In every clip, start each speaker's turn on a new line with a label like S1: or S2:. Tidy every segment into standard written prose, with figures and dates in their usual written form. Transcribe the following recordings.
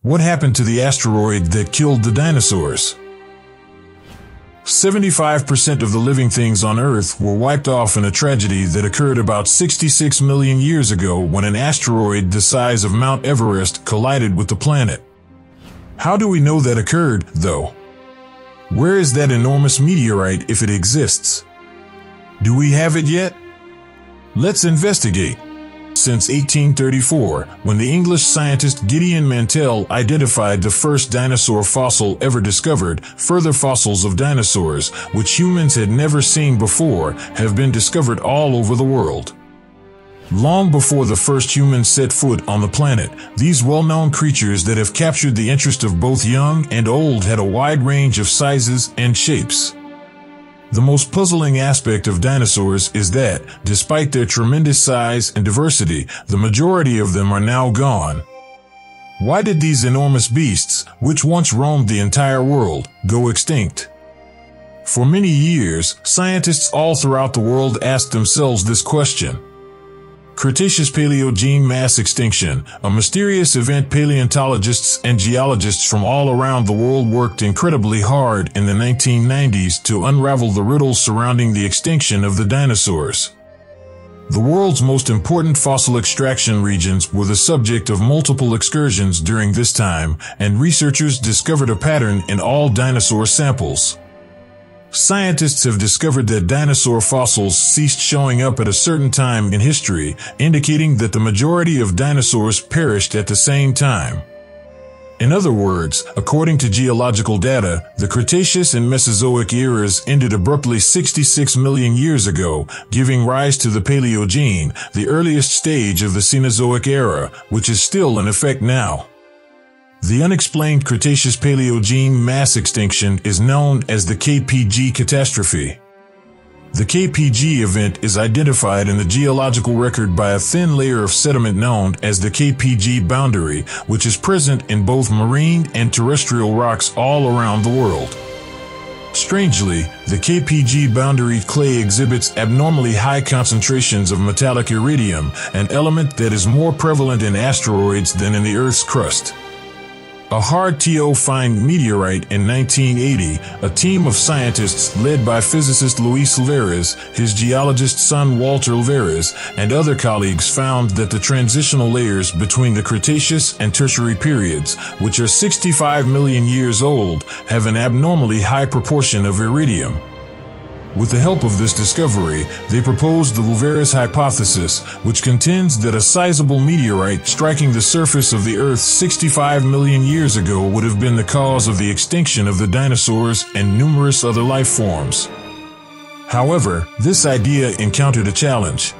S1: What happened to the asteroid that killed the dinosaurs? 75% of the living things on Earth were wiped off in a tragedy that occurred about 66 million years ago when an asteroid the size of Mount Everest collided with the planet. How do we know that occurred, though? Where is that enormous meteorite if it exists? Do we have it yet? Let's investigate. Since 1834, when the English scientist Gideon Mantell identified the first dinosaur fossil ever discovered, further fossils of dinosaurs, which humans had never seen before, have been discovered all over the world. Long before the first humans set foot on the planet, these well-known creatures that have captured the interest of both young and old had a wide range of sizes and shapes. The most puzzling aspect of dinosaurs is that, despite their tremendous size and diversity, the majority of them are now gone. Why did these enormous beasts, which once roamed the entire world, go extinct? For many years, scientists all throughout the world asked themselves this question. Cretaceous-Paleogene mass extinction, a mysterious event paleontologists and geologists from all around the world worked incredibly hard in the 1990s to unravel the riddles surrounding the extinction of the dinosaurs. The world's most important fossil extraction regions were the subject of multiple excursions during this time, and researchers discovered a pattern in all dinosaur samples. Scientists have discovered that dinosaur fossils ceased showing up at a certain time in history, indicating that the majority of dinosaurs perished at the same time. In other words, according to geological data, the Cretaceous and Mesozoic eras ended abruptly 66 million years ago, giving rise to the Paleogene, the earliest stage of the Cenozoic era, which is still in effect now. The unexplained Cretaceous-Paleogene mass extinction is known as the KPG catastrophe. The KPG event is identified in the geological record by a thin layer of sediment known as the KPG boundary, which is present in both marine and terrestrial rocks all around the world. Strangely, the KPG boundary clay exhibits abnormally high concentrations of metallic iridium, an element that is more prevalent in asteroids than in the Earth's crust. A hard-to find meteorite in 1980, a team of scientists led by physicist Luis Alvarez, his geologist son Walter Alvarez, and other colleagues found that the transitional layers between the Cretaceous and Tertiary periods, which are 65 million years old, have an abnormally high proportion of iridium. With the help of this discovery, they proposed the Alvarez hypothesis, which contends that a sizable meteorite striking the surface of the Earth 65 million years ago would have been the cause of the extinction of the dinosaurs and numerous other life forms. However, this idea encountered a challenge.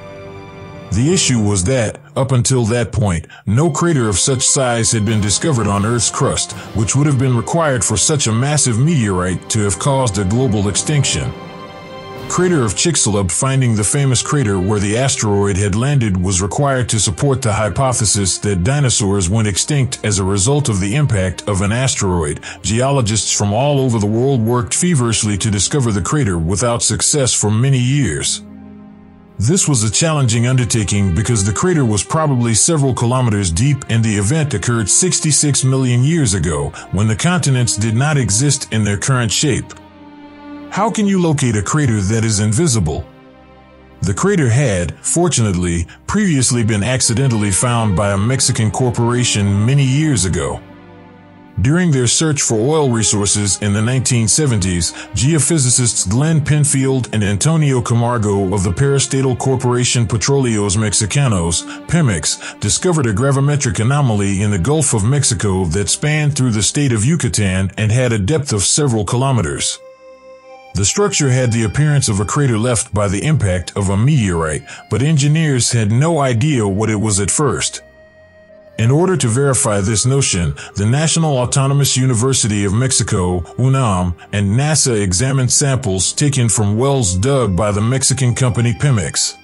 S1: The issue was that, up until that point, no crater of such size had been discovered on Earth's crust, which would have been required for such a massive meteorite to have caused a global extinction. Crater of Chicxulub, finding the famous crater where the asteroid had landed, was required to support the hypothesis that dinosaurs went extinct as a result of the impact of an asteroid. Geologists from all over the world worked feverishly to discover the crater without success for many years. This was a challenging undertaking because the crater was probably several kilometers deep and the event occurred 66 million years ago, when the continents did not exist in their current shape. How can you locate a crater that is invisible? The crater had, fortunately, previously been accidentally found by a Mexican corporation many years ago. During their search for oil resources in the 1970s, geophysicists Glenn Penfield and Antonio Camargo of the parastatal corporation Petróleos Mexicanos, Pemex, discovered a gravimetric anomaly in the Gulf of Mexico that spanned through the state of Yucatan and had a depth of several kilometers. The structure had the appearance of a crater left by the impact of a meteorite, but engineers had no idea what it was at first. In order to verify this notion, the National Autonomous University of Mexico, UNAM, and NASA examined samples taken from wells dug by the Mexican company Pemex.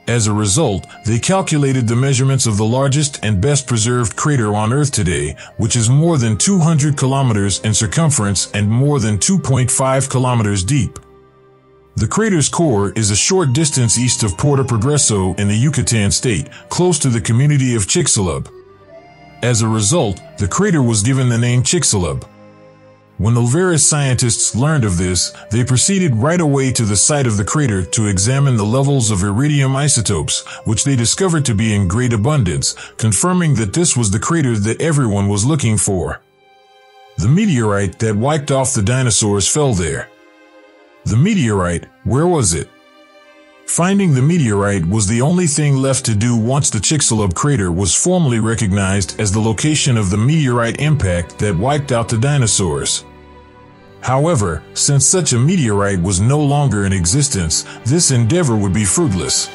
S1: As a result, they calculated the measurements of the largest and best preserved crater on Earth today, which is more than 200 kilometers in circumference and more than 2.5 kilometers deep. The crater's core is a short distance east of Puerto Progreso in the Yucatan state, close to the community of Chicxulub. As a result, the crater was given the name Chicxulub. When the various scientists learned of this, they proceeded right away to the site of the crater to examine the levels of iridium isotopes, which they discovered to be in great abundance, confirming that this was the crater that everyone was looking for. The meteorite that wiped off the dinosaurs fell there. The meteorite, where was it? Finding the meteorite was the only thing left to do once the Chicxulub crater was formally recognized as the location of the meteorite impact that wiped out the dinosaurs. However, since such a meteorite was no longer in existence, this endeavor would be fruitless.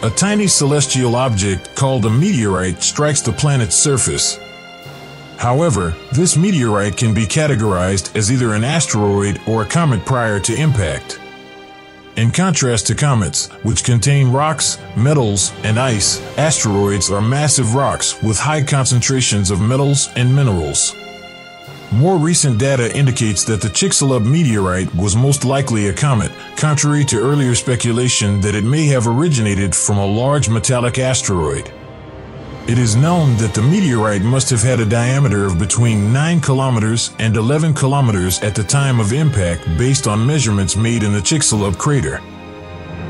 S1: A tiny celestial object called a meteorite strikes the planet's surface. However, this meteorite can be categorized as either an asteroid or a comet prior to impact. In contrast to comets, which contain rocks, metals, and ice, asteroids are massive rocks with high concentrations of metals and minerals. More recent data indicates that the Chicxulub meteorite was most likely a comet, contrary to earlier speculation that it may have originated from a large metallic asteroid. It is known that the meteorite must have had a diameter of between 9 kilometers and 11 kilometers at the time of impact based on measurements made in the Chicxulub crater.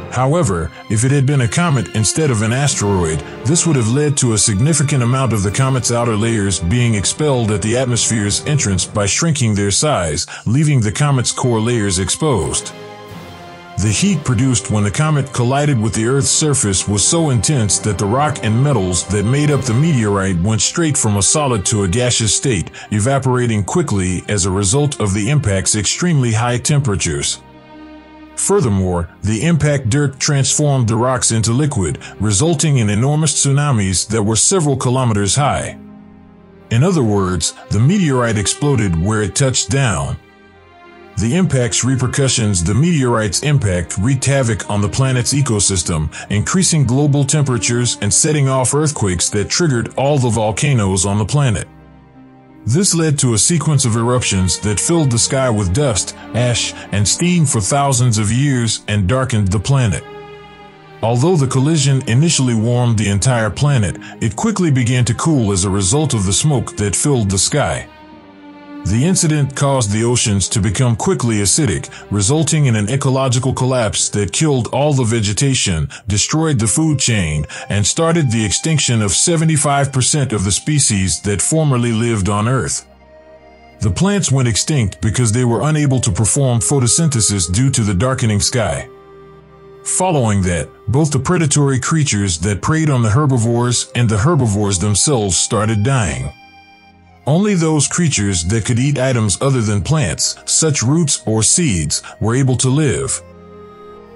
S1: However, if it had been a comet instead of an asteroid, this would have led to a significant amount of the comet's outer layers being expelled at the atmosphere's entrance by shrinking their size, leaving the comet's core layers exposed. The heat produced when the comet collided with the Earth's surface was so intense that the rock and metals that made up the meteorite went straight from a solid to a gaseous state, evaporating quickly as a result of the impact's extremely high temperatures. Furthermore, the impact dirt transformed the rocks into liquid, resulting in enormous tsunamis that were several kilometers high. In other words, the meteorite exploded where it touched down. The impact's repercussions. The meteorite's impact wreaked havoc on the planet's ecosystem, increasing global temperatures and setting off earthquakes that triggered all the volcanoes on the planet. This led to a sequence of eruptions that filled the sky with dust, ash, and steam for thousands of years and darkened the planet. Although the collision initially warmed the entire planet, it quickly began to cool as a result of the smoke that filled the sky. The incident caused the oceans to become quickly acidic, resulting in an ecological collapse that killed all the vegetation, destroyed the food chain, and started the extinction of 75% of the species that formerly lived on Earth. The plants went extinct because they were unable to perform photosynthesis due to the darkening sky. Following that, both the predatory creatures that preyed on the herbivores and the herbivores themselves started dying. Only those creatures that could eat items other than plants, such roots or seeds, were able to live.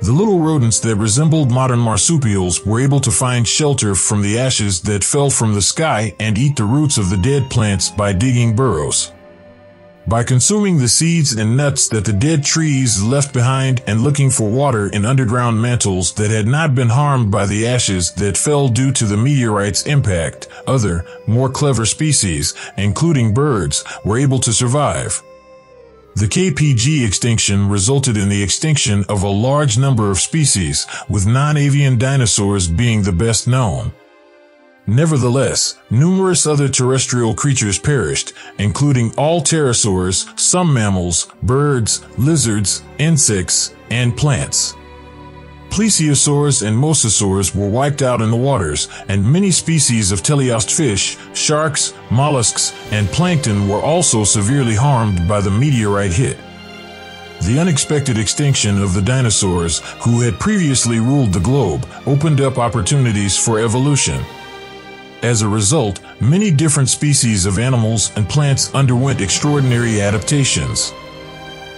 S1: The little rodents that resembled modern marsupials were able to find shelter from the ashes that fell from the sky and eat the roots of the dead plants by digging burrows. By consuming the seeds and nuts that the dead trees left behind and looking for water in underground mantles that had not been harmed by the ashes that fell due to the meteorite's impact, other, more clever species, including birds, were able to survive. The KPG extinction resulted in the extinction of a large number of species, with non-avian dinosaurs being the best known. Nevertheless, numerous other terrestrial creatures perished, including all pterosaurs, some mammals, birds, lizards, insects, and plants. Plesiosaurs and mosasaurs were wiped out in the waters, and many species of teleost fish, sharks, mollusks, and plankton were also severely harmed by the meteorite hit. The unexpected extinction of the dinosaurs, who had previously ruled the globe, opened up opportunities for evolution. As a result, many different species of animals and plants underwent extraordinary adaptations.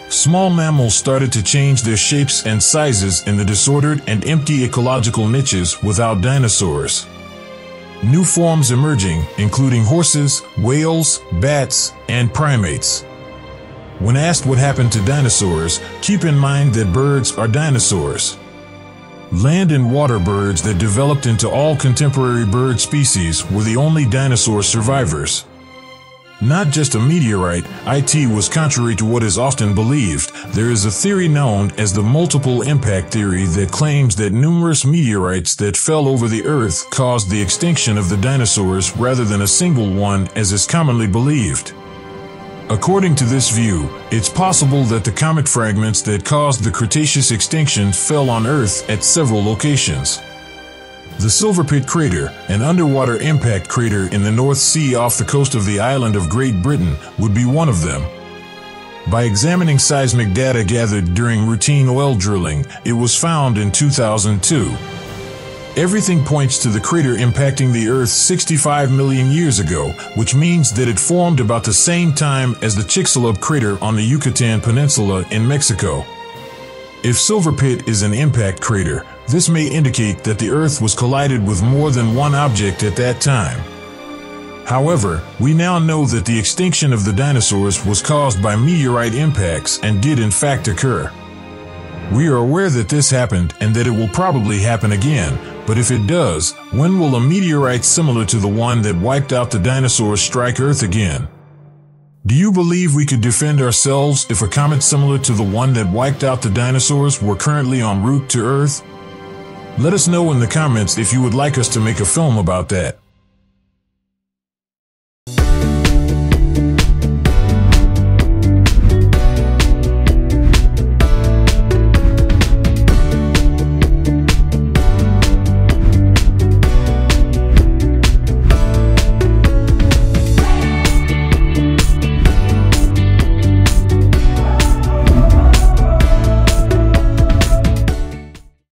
S1: Small mammals started to change their shapes and sizes in the disordered and empty ecological niches without dinosaurs. New forms emerging, including horses, whales, bats, and primates. When asked what happened to dinosaurs, keep in mind that birds are dinosaurs. Land and water birds that developed into all contemporary bird species were the only dinosaur survivors. Not just a meteorite, it was contrary to what is often believed. There is a theory known as the multiple impact theory that claims that numerous meteorites that fell over the Earth caused the extinction of the dinosaurs rather than a single one, as is commonly believed. According to this view, it's possible that the comet fragments that caused the Cretaceous extinction fell on Earth at several locations. The Silver Pit Crater, an underwater impact crater in the North Sea off the coast of the island of Great Britain, would be one of them. By examining seismic data gathered during routine oil drilling, it was found in 2002. Everything points to the crater impacting the Earth 65 million years ago, which means that it formed about the same time as the Chicxulub crater on the Yucatan Peninsula in Mexico. If Silver Pit is an impact crater, this may indicate that the Earth was collided with more than one object at that time. However, we now know that the extinction of the dinosaurs was caused by meteorite impacts and did in fact occur. We are aware that this happened and that it will probably happen again, but if it does, when will a meteorite similar to the one that wiped out the dinosaurs strike Earth again? Do you believe we could defend ourselves if a comet similar to the one that wiped out the dinosaurs were currently en route to Earth? Let us know in the comments if you would like us to make a film about that.